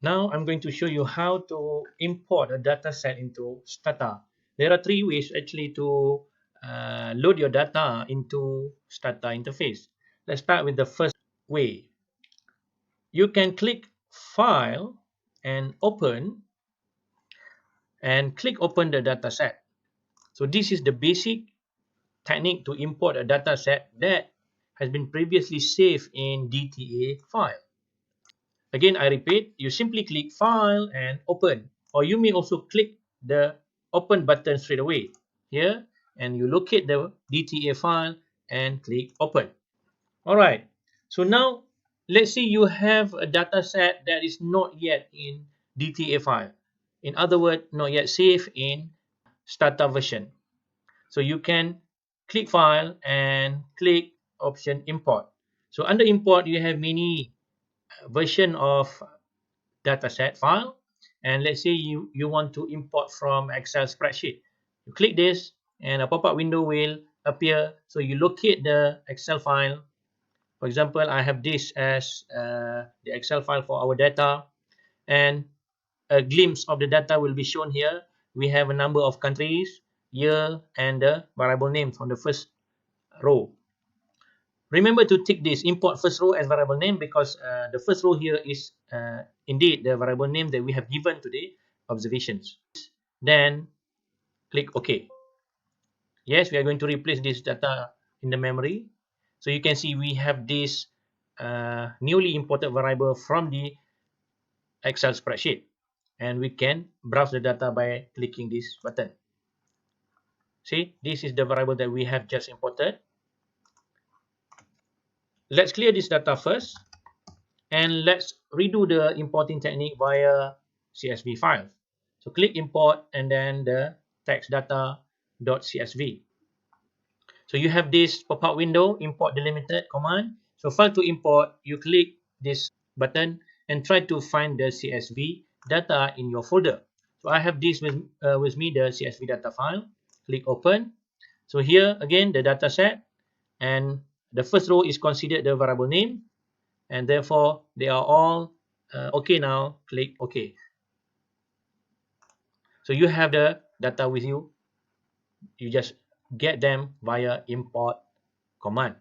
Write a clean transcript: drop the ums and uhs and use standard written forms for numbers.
Now I'm going to show you how to import a data set into Stata. There are three ways actually to load your data into Stata interface. Let's start with the first way. You can click File and click Open the data set. So this is the basic technique to import a data set that has been previously saved in DTA file. Again, I repeat, you simply click File and Open, or you may also click the Open button straight away here, and you locate the DTA file and click Open. Alright, so now let's say you have a data set that is not yet in DTA file. In other words, not yet saved in Stata version. So you can click File and click option Import. So under Import, you have many version of dataset file, and let's say you want to import from Excel spreadsheet. You click this and a pop-up window will appear. So you locate the Excel file. For example, I have this as the Excel file for our data, and a glimpse of the data will be shown here. We have a number of countries, year, and the variable names on the first row. Remember to tick this import first row as variable name, because the first row here is indeed the variable name that we have given to the observations. Then click OK. Yes, we are going to replace this data in the memory. So you can see we have this newly imported variable from the Excel spreadsheet, and we can browse the data by clicking this button. See, this is the variable that we have just imported. Let's clear this data first, and let's redo the importing technique via CSV file. So click import and then the text data.csv. So you have this pop-up window, import delimited command. So file to import, you click this button and try to find the CSV data in your folder. So I have this with me, the CSV data file. Click open. So here again the data set, and the first row is considered the variable name, and therefore they are all okay now. Click OK. So you have the data with you. You just get them via import command.